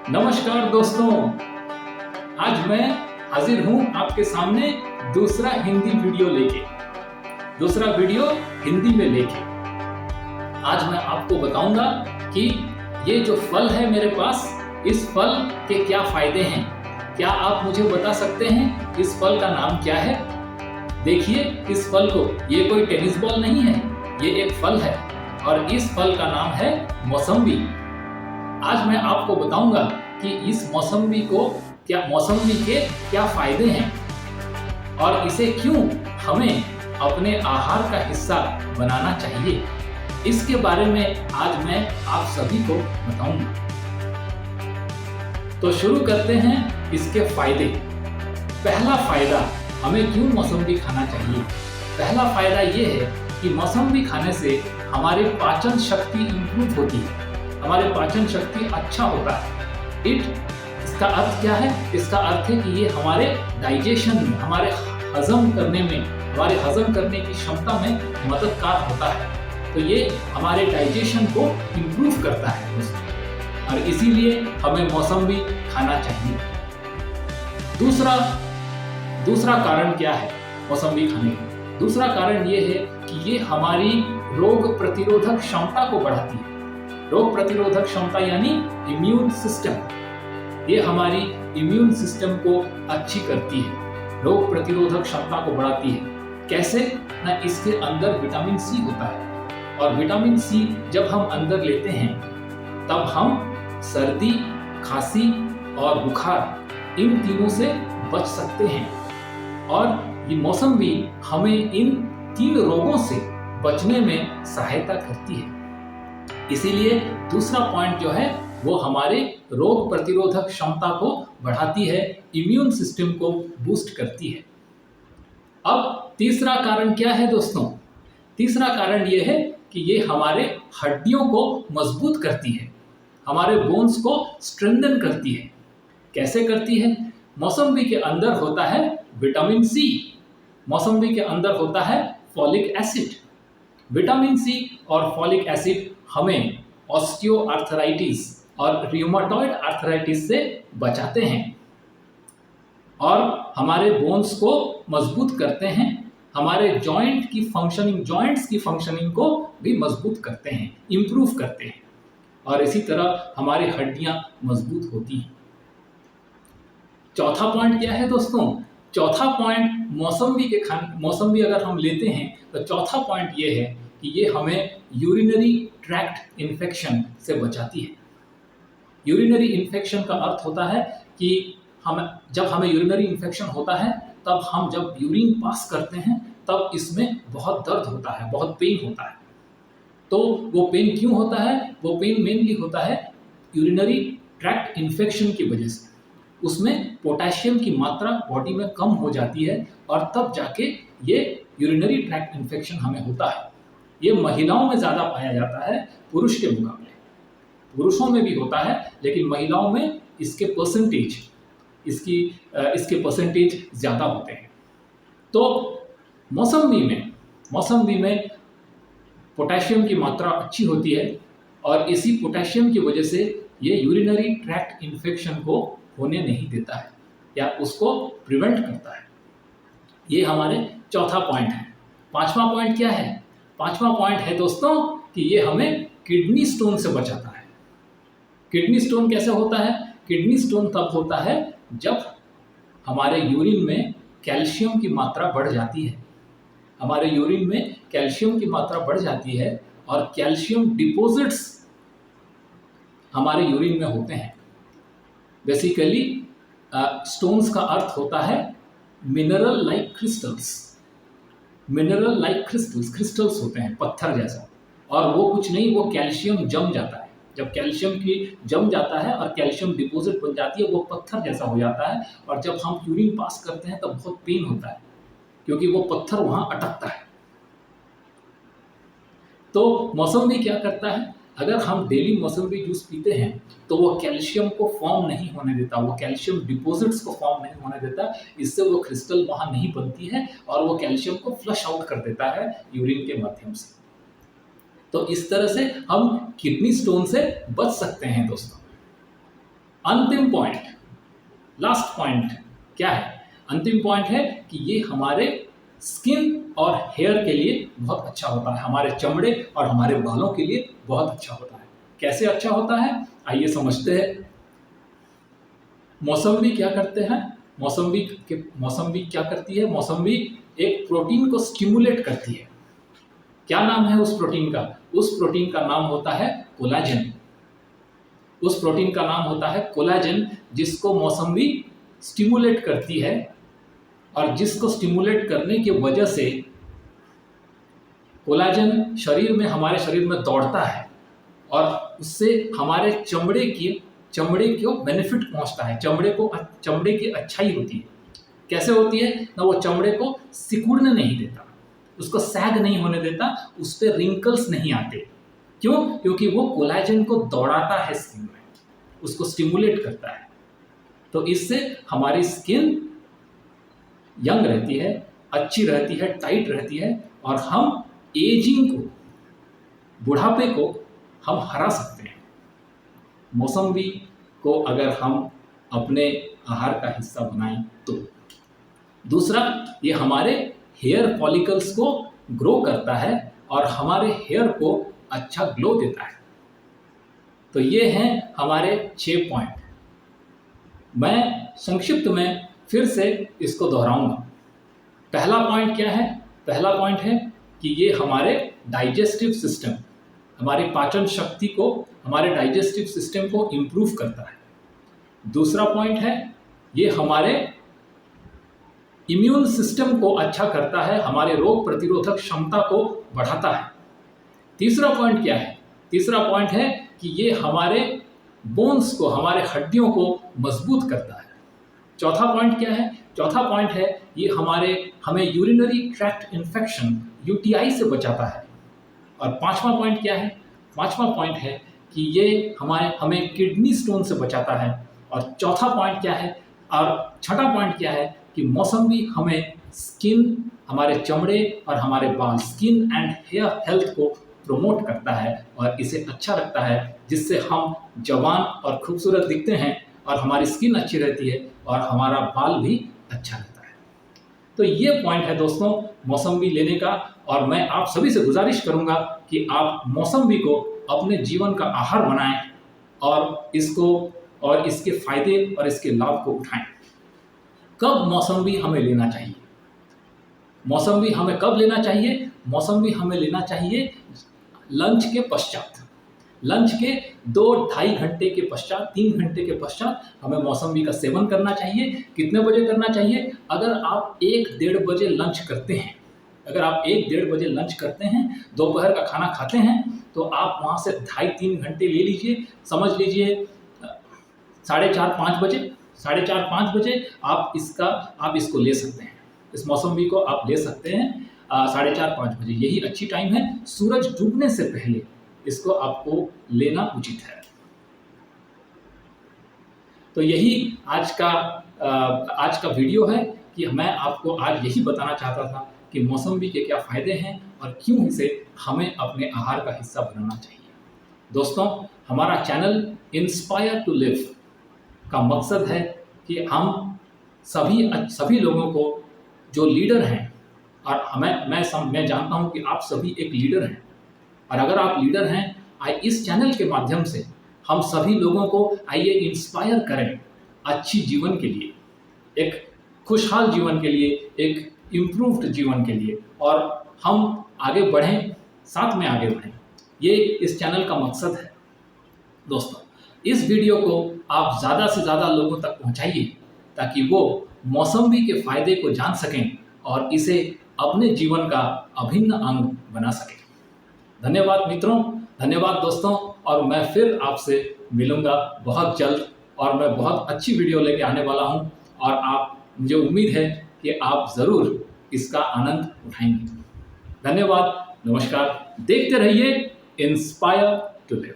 नमस्कार दोस्तों, आज मैं हाजिर हूं आपके सामने दूसरा हिंदी वीडियो लेके। दूसरा वीडियो हिंदी में लेके आज मैं आपको बताऊंगा कि ये जो फल है मेरे पास, इस फल के क्या फायदे हैं। क्या आप मुझे बता सकते हैं इस फल का नाम क्या है? देखिए इस फल को, ये कोई टेनिस बॉल नहीं है, ये एक फल है और इस फल का नाम है मौसम्बी। आज मैं आपको बताऊंगा कि इस मौसम्बी के क्या फायदे हैं और इसे क्यों हमें अपने आहार का हिस्सा बनाना चाहिए। इसके बारे में आज मैं आप सभी को बताऊंगा। तो शुरू करते हैं इसके फायदे। पहला फायदा, हमें क्यों मौसम्बी खाना चाहिए। पहला फायदा ये है कि मौसम्बी खाने से हमारे पाचन शक्ति इंप्रूव होती है, हमारे पाचन शक्ति अच्छा होता है। इसका अर्थ क्या है? इसका अर्थ है कि ये हमारे डाइजेशन में, हमारे हजम करने की क्षमता में मददगार होता है। तो ये हमारे डाइजेशन को इंप्रूव करता है और इसीलिए हमें मौसम्बी खाना चाहिए। दूसरा कारण क्या है मौसम्बी खाने का? दूसरा कारण ये है कि ये हमारी रोग प्रतिरोधक क्षमता को बढ़ाती है। रोग प्रतिरोधक क्षमता यानी इम्यून सिस्टम, ये हमारी इम्यून सिस्टम को अच्छी करती है, रोग प्रतिरोधक क्षमता को बढ़ाती है। कैसे ना, इसके अंदर विटामिन सी होता है और विटामिन सी जब हम अंदर लेते हैं तब हम सर्दी, खांसी और बुखार इन तीनों से बच सकते हैं। और ये मौसम्बी हमें इन 3 रोगों से बचने में सहायता करती है। इसीलिए दूसरा पॉइंट जो है वो हमारे रोग प्रतिरोधक क्षमता को बढ़ाती है, इम्यून सिस्टम को बूस्ट करती है। अब तीसरा कारण क्या है दोस्तों? तीसरा कारण ये है कि ये हमारे हड्डियों को मजबूत करती है, हमारे बोन्स को स्ट्रेंथन करती है। कैसे करती है? मौसम्बी के अंदर होता है विटामिन सी, मौसम्बी के अंदर होता है फॉलिक एसिड। विटामिन सी और फॉलिक एसिड हमें ऑस्टियोआर्थराइटिस और रियोमेटॉइड आर्थराइटिस से बचाते हैं और हमारे बोन्स को मजबूत करते हैं, हमारे जॉइंट्स की फंक्शनिंग को भी मजबूत करते हैं, इंप्रूव करते हैं और इसी तरह हमारी हड्डियां मजबूत होती हैं। चौथा पॉइंट क्या है दोस्तों? चौथा पॉइंट मौसम्बी अगर हम लेते हैं तो चौथा पॉइंट ये है कि ये हमें यूरिनरी ट्रैक्ट इन्फेक्शन से बचाती है। यूरिनरी इन्फेक्शन का अर्थ होता है कि जब हमें यूरिनरी इन्फेक्शन होता है तब हम जब यूरिन पास करते हैं तब इसमें बहुत दर्द होता है, बहुत पेन होता है। तो वो पेन क्यों होता है? वो पेन मेनली होता है यूरिनरी ट्रैक्ट इन्फेक्शन की वजह से। उसमें पोटेशियम की मात्रा बॉडी में कम हो जाती है और तब जाके ये यूरिनरी ट्रैक्ट इन्फेक्शन हमें होता है। ये महिलाओं में ज़्यादा पाया जाता है पुरुष के मुकाबले। पुरुषों में भी होता है लेकिन महिलाओं में इसके परसेंटेज ज़्यादा होते हैं। तो मौसम्बी में पोटेशियम की मात्रा अच्छी होती है और इसी पोटेशियम की वजह से ये यूरिनरी ट्रैक्ट इन्फेक्शन को होने नहीं देता है या उसको प्रिवेंट करता है। ये हमारे चौथा पॉइंट है। पांचवा पॉइंट क्या है? पांचवा पॉइंट है दोस्तों कि ये हमें किडनी स्टोन से बचाता है। किडनी स्टोन कैसे होता है? किडनी स्टोन तब होता है जब हमारे यूरिन में कैल्शियम की मात्रा बढ़ जाती है। हमारे यूरिन में कैल्शियम की मात्रा बढ़ जाती है और कैल्शियम डिपॉजिट्स हमारे यूरिन में होते हैं। बेसिकली स्टोन्स का अर्थ होता है मिनरल लाइक क्रिस्टल्स होते हैं, पत्थर जैसा। और वो कुछ नहीं, वो कैल्शियम जम जाता है। जब कैल्शियम की जम जाता है और कैल्शियम डिपॉजिट बन जाती है, वो पत्थर जैसा हो जाता है और जब हम यूरिन पास करते हैं तब बहुत पेन होता है क्योंकि वो पत्थर वहाँ अटकता है। तो मौसम्बी क्या करता है? अगर हम डेली मौसम्बी जूस पीते हैं तो वो कैल्शियम को फॉर्म नहीं होने देता, वो कैल्शियम डिपॉजिट्स को फॉर्म नहीं होने देता। इससे वो क्रिस्टल वहाँ नहीं बनती है और वो कैल्शियम को फ्लश आउट कर देता है यूरिन के माध्यम से। तो इस तरह से हम किडनी स्टोन से बच सकते हैं दोस्तों। अंतिम पॉइंट, लास्ट पॉइंट क्या है? अंतिम पॉइंट है कि ये हमारे स्किन और हेयर के लिए बहुत अच्छा होता है, हमारे चमड़े और हमारे बालों के लिए बहुत अच्छा होता है। कैसे अच्छा होता है, आइए समझते हैं। मौसम्बी क्या करते हैं? मौसम्बी क्या करती है? मौसम्बी एक प्रोटीन को स्टिमुलेट करती है। क्या नाम है उस प्रोटीन का? उस प्रोटीन का नाम होता है कोलाजन। उस प्रोटीन का नाम होता है कोलाजन, जिसको मौसम्बी स्टिमुलेट करती है और जिसको स्टिमुलेट करने की वजह से कोलाजन हमारे शरीर में दौड़ता है और उससे हमारे चमड़े को बेनिफिट पहुंचता है, चमड़े की अच्छाई होती है। कैसे होती है ना? वो चमड़े को सिकुड़ने नहीं देता, उसको सैग नहीं होने देता, उस पर रिंकल्स नहीं आते। क्यों? क्योंकि वो कोलाजन को दौड़ाता है स्किन में, उसको स्टिमुलेट करता है। तो इससे हमारी स्किन यंग रहती है, अच्छी रहती है, टाइट रहती है और हम एजिंग को, बुढ़ापे को हम हरा सकते हैं। मौसम्बी को अगर हम अपने आहार का हिस्सा बनाएं तो। दूसरा, ये हमारे हेयर फॉलिकल्स को ग्रो करता है और हमारे हेयर को अच्छा ग्लो देता है। तो ये हैं हमारे 6 पॉइंट। मैं संक्षिप्त में फिर से इसको दोहराऊंगा। पहला पॉइंट क्या है? पहला पॉइंट है कि ये हमारे डाइजेस्टिव सिस्टम, हमारी पाचन शक्ति को, हमारे डाइजेस्टिव सिस्टम को इम्प्रूव करता है। दूसरा पॉइंट है ये हमारे इम्यून सिस्टम को अच्छा करता है, हमारे रोग प्रतिरोधक क्षमता को बढ़ाता है। तीसरा पॉइंट क्या है? तीसरा पॉइंट है कि ये हमारे बोन्स को, हमारे हड्डियों को मजबूत करता है। चौथा पॉइंट क्या है? चौथा पॉइंट है ये हमें यूरिनरी ट्रैक्ट इन्फेक्शन यूटीआई से बचाता है। और पांचवा पॉइंट क्या है? पांचवा पॉइंट है कि ये हमें किडनी स्टोन से बचाता है। और चौथा पॉइंट क्या है? और छठा पॉइंट क्या है कि मौसम्बी हमें स्किन, हमारे चमड़े और हमारे बाल, स्किन एंड हेयर हेल्थ को प्रमोट करता है और इसे अच्छा रखता है, जिससे हम जवान और खूबसूरत दिखते हैं और हमारी स्किन अच्छी रहती है और हमारा बाल भी अच्छा रहता है। तो ये पॉइंट है दोस्तों मौसम्बी लेने का। और मैं आप सभी से गुजारिश करूंगा कि आप मौसम्बी को अपने जीवन का आहार बनाएं और इसके फायदे और इसके लाभ को उठाएं। कब मौसम्बी हमें लेना चाहिए? मौसम्बी हमें कब लेना चाहिए? मौसम्बी हमें लेना चाहिए लंच के पश्चात। लंच के 2-2.5 घंटे के पश्चात, 3 घंटे के पश्चात हमें मौसम्बी का सेवन करना चाहिए। कितने बजे करना चाहिए? अगर आप 1-1.5 बजे लंच करते हैं, अगर आप 1-1.5 बजे लंच करते हैं, दोपहर का खाना खाते हैं, तो आप वहाँ से 2.5-3 घंटे ले लीजिए। समझ लीजिए 4:30-5 बजे आप इसको ले सकते हैं। इस मौसम्बी को आप ले सकते हैं 4:30-5 बजे। यही अच्छी टाइम है, सूरज डूबने से पहले इसको आपको लेना उचित है। तो यही आज का वीडियो है कि मैं आपको आज यही बताना चाहता था कि मौसम्बी के क्या फ़ायदे हैं और क्यों इसे हमें अपने आहार का हिस्सा बनाना चाहिए। दोस्तों, हमारा चैनल इंस्पायर टू लिव का मकसद है कि हम सभी लोगों को, जो लीडर हैं, और मैं जानता हूं कि आप सभी एक लीडर हैं, और अगर आप लीडर हैं, इस चैनल के माध्यम से हम सभी लोगों को आइए इंस्पायर करें अच्छी जीवन के लिए, एक खुशहाल जीवन के लिए, एक इम्प्रूव्ड जीवन के लिए, और हम आगे बढ़ें, साथ में आगे बढ़ें। ये इस चैनल का मकसद है। दोस्तों, इस वीडियो को आप ज़्यादा से ज़्यादा लोगों तक पहुंचाइए ताकि वो मौसम्बी के फ़ायदे को जान सकें और इसे अपने जीवन का अभिन्न अंग बना सकें। धन्यवाद मित्रों, धन्यवाद दोस्तों, और मैं फिर आपसे मिलूंगा बहुत जल्द, और मैं बहुत अच्छी वीडियो लेके आने वाला हूं, और मुझे उम्मीद है कि आप ज़रूर इसका आनंद उठाएंगे। धन्यवाद, नमस्कार। देखते रहिए इंस्पायर टू लिव।